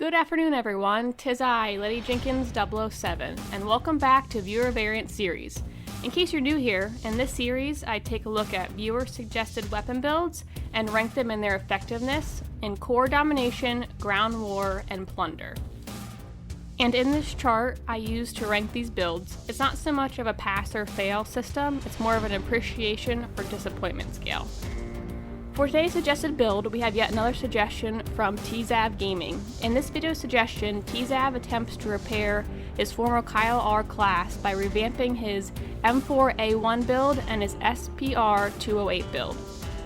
Good afternoon, everyone. 'Tis I, Letty Jenkins 007, and welcome back to Viewer Variant Series. In case you're new here, in this series I take a look at viewer-suggested weapon builds and rank them in their effectiveness in core domination, ground war, and plunder. And in this chart I use to rank these builds, it's not so much of a pass or fail system, it's more of an appreciation or disappointment scale. For today's suggested build, we have yet another suggestion from TZAV.GAMING. In this video suggestion, TZAV attempts to repair his former Kyle R class by revamping his M4A1 build and his SP-R 208 build.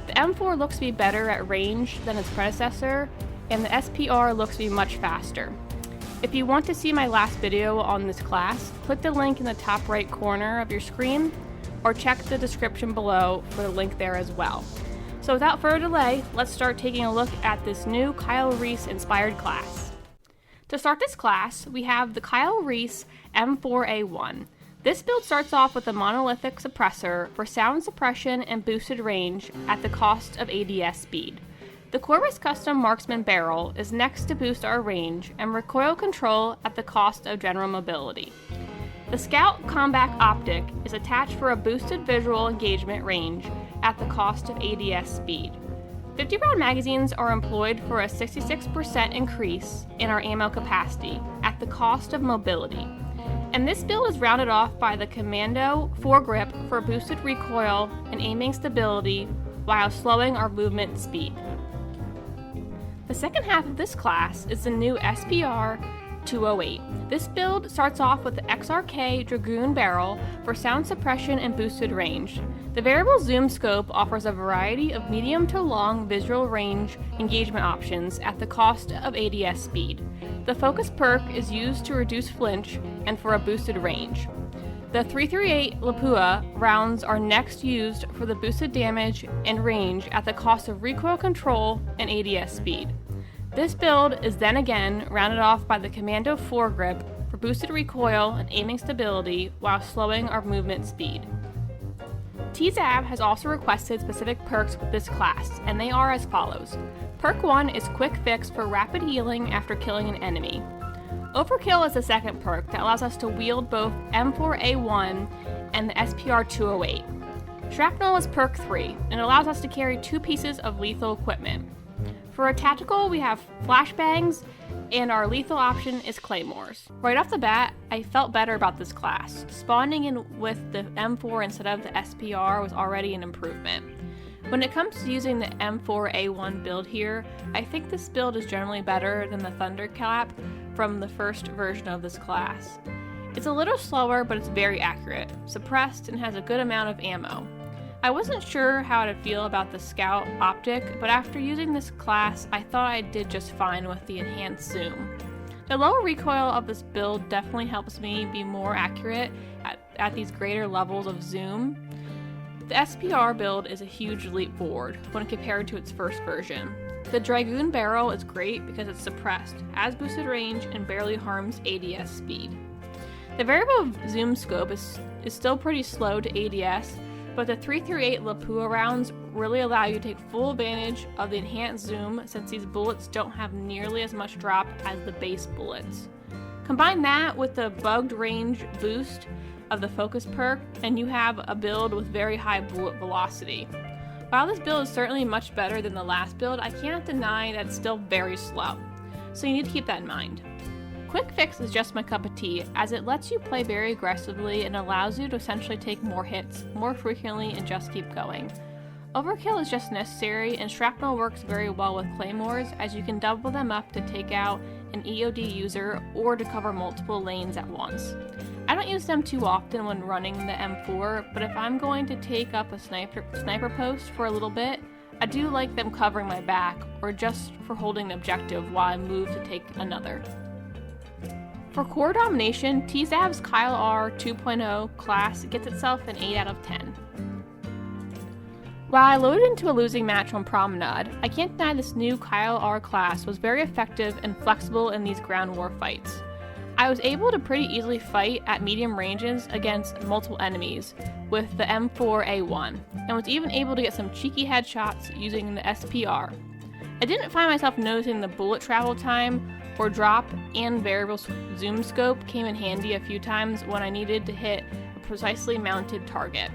The M4 looks to be better at range than its predecessor, and the SP-R looks to be much faster. If you want to see my last video on this class, click the link in the top right corner of your screen, or check the description below for the link there as well. So without further delay, let's start taking a look at this new Kyle Reese inspired class. To start this class, we have the Kyle Reese M4A1. This build starts off with a monolithic suppressor for sound suppression and boosted range at the cost of ADS speed. The Corvus Custom Marksman barrel is next to boost our range and recoil control at the cost of general mobility. The Scout Combat Optic is attached for a boosted visual engagement range at the cost of ADS speed. 50-round magazines are employed for a 66% increase in our ammo capacity at the cost of mobility. And this build is rounded off by the Commando foregrip for boosted recoil and aiming stability while slowing our movement speed. The second half of this class is the new SP-R 208. This build starts off with the XRK Dragoon barrel for sound suppression and boosted range. The variable zoom scope offers a variety of medium to long visual range engagement options at the cost of ADS speed. The focus perk is used to reduce flinch and for a boosted range. The 338 Lapua rounds are next used for the boosted damage and range at the cost of recoil control and ADS speed. This build is then again rounded off by the Commando foregrip for boosted recoil and aiming stability while slowing our movement speed. TZAV has also requested specific perks with this class, and they are as follows. Perk 1 is Quick Fix for rapid healing after killing an enemy. Overkill is the second perk that allows us to wield both M4A1 and the SP-R 208. Shrapnel is perk 3, and allows us to carry 2 pieces of lethal equipment. For a tactical, we have flashbangs, and our lethal option is claymores. Right off the bat, I felt better about this class. Spawning in with the M4 instead of the SP-R was already an improvement. When it comes to using the M4A1 build here, I think this build is generally better than the Thunderclap from the first version of this class. It's a little slower, but it's very accurate, suppressed, and has a good amount of ammo. I wasn't sure how to feel about the Scout Optic, but after using this class, I thought I did just fine with the enhanced zoom. The lower recoil of this build definitely helps me be more accurate at these greater levels of zoom. The SP-R build is a huge leap forward when compared to its first version. The Dragoon barrel is great because it's suppressed, has boosted range, and barely harms ADS speed. The variable zoom scope is still pretty slow to ADS, but the 338 Lapua rounds really allow you to take full advantage of the enhanced zoom since these bullets don't have nearly as much drop as the base bullets. Combine that with the bugged range boost of the focus perk and you have a build with very high bullet velocity. While this build is certainly much better than the last build, I cannot deny that it's still very slow, so you need to keep that in mind. Quick Fix is just my cup of tea, as it lets you play very aggressively and allows you to essentially take more hits, more frequently, and just keep going. Overkill is just necessary, and Shrapnel works very well with claymores, as you can double them up to take out an EOD user or to cover multiple lanes at once. I don't use them too often when running the M4, but if I'm going to take up a sniper post for a little bit, I do like them covering my back, or just for holding the objective while I move to take another. For core domination, TZAV's Kyle R 2.0 class gets itself an 8 out of 10. While I loaded into a losing match on Promenade, I can't deny this new Kyle R class was very effective and flexible in these ground war fights. I was able to pretty easily fight at medium ranges against multiple enemies with the M4A1, and was even able to get some cheeky headshots using the SP-R. I didn't find myself noticing the bullet travel time or drop and variable zoom scope came in handy a few times when I needed to hit a precisely mounted target.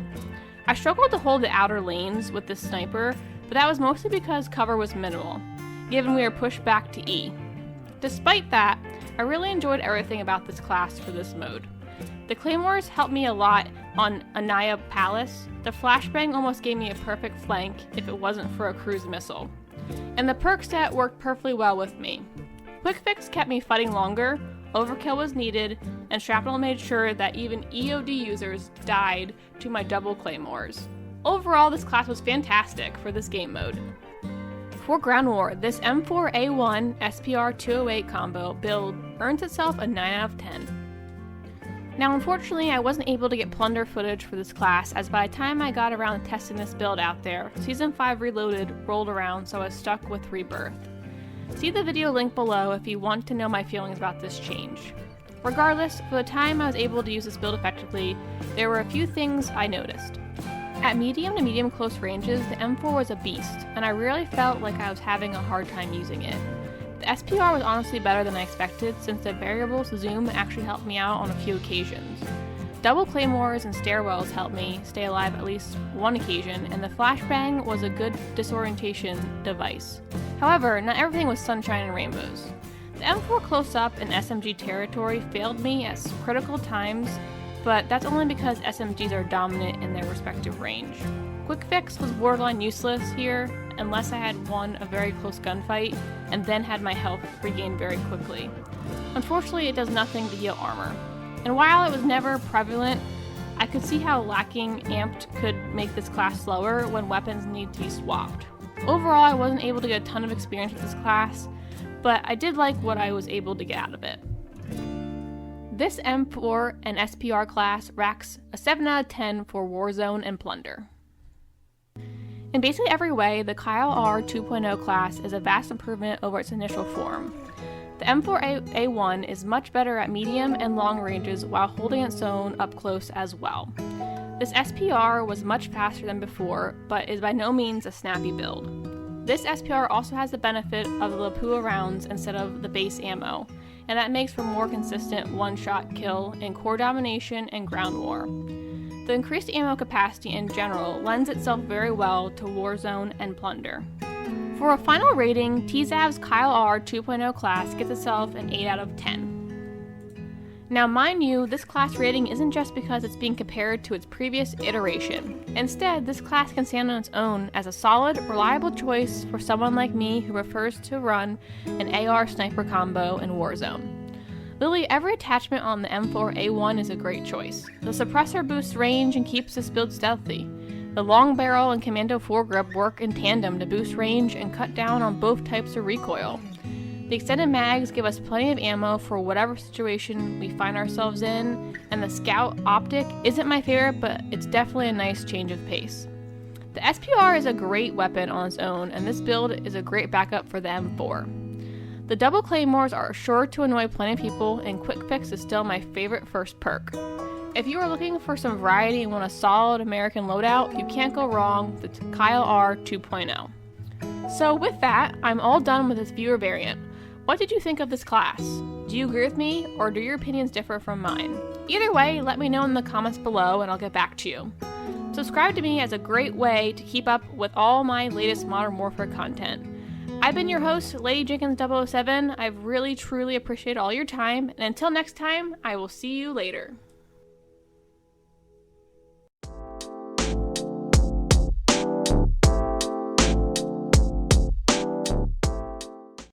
I struggled to hold the outer lanes with this sniper, but that was mostly because cover was minimal, given we were pushed back to E. Despite that, I really enjoyed everything about this class for this mode. The claymores helped me a lot on Anaya Palace. The flashbang almost gave me a perfect flank if it wasn't for a cruise missile. And the perk set worked perfectly well with me. Quick Fix kept me fighting longer, overkill was needed, and shrapnel made sure that even EOD users died to my double claymores. Overall, this class was fantastic for this game mode. For Ground War, this M4A1 SP-R 208 combo build earns itself a 9 out of 10. Now unfortunately, I wasn't able to get plunder footage for this class, as by the time I got around to testing this build out there, Season 5 Reloaded rolled around, so I was stuck with Rebirth. See the video link below if you want to know my feelings about this change. Regardless, for the time I was able to use this build effectively, there were a few things I noticed. At medium to medium close ranges, the M4 was a beast, and I really felt like I was having a hard time using it. The SP-R was honestly better than I expected, since the variable zoom actually helped me out on a few occasions. Double claymores and stairwells helped me stay alive at least one occasion, and the flashbang was a good disorientation device. However, not everything was sunshine and rainbows. The M4 close-up and SMG territory failed me at critical times, but that's only because SMGs are dominant in their respective range. Quick Fix was borderline useless here, unless I had won a very close gunfight and then had my health regained very quickly. Unfortunately, it does nothing to heal armor. And while it was never prevalent, I could see how lacking amped could make this class slower when weapons need to be swapped. Overall, I wasn't able to get a ton of experience with this class, but I did like what I was able to get out of it. This M4 and SP-R class racks a 7 out of 10 for Warzone and Plunder. In basically every way, the Kyle R 2.0 class is a vast improvement over its initial form. The M4A1 is much better at medium and long ranges while holding its own up close as well. This SP-R was much faster than before, but is by no means a snappy build. This SP-R also has the benefit of the Lapua rounds instead of the base ammo, and that makes for more consistent one-shot kill in core domination and ground war. The increased ammo capacity in general lends itself very well to Warzone and Plunder. For a final rating, TZAV's Kyle R 2.0 class gets itself an 8 out of 10. Now mind you, this class rating isn't just because it's being compared to its previous iteration. Instead, this class can stand on its own as a solid, reliable choice for someone like me who prefers to run an AR sniper combo in Warzone. Literally every attachment on the M4A1 is a great choice. The suppressor boosts range and keeps this build stealthy. The long barrel and commando foregrip work in tandem to boost range and cut down on both types of recoil. The extended mags give us plenty of ammo for whatever situation we find ourselves in, and the scout optic isn't my favorite, but it's definitely a nice change of pace. The SP-R is a great weapon on its own, and this build is a great backup for the M4. The double claymores are sure to annoy plenty of people, and Quick Fix is still my favorite first perk. If you are looking for some variety and want a solid American loadout, you can't go wrong with the Kyle R 2.0. So with that, I'm all done with this viewer variant. What did you think of this class? Do you agree with me, or do your opinions differ from mine? Either way, let me know in the comments below and I'll get back to you. Subscribe to me as a great way to keep up with all my latest Modern Warfare content. I've been your host, Lady Jenkins 007. I've really truly appreciated all your time, and until next time, I will see you later.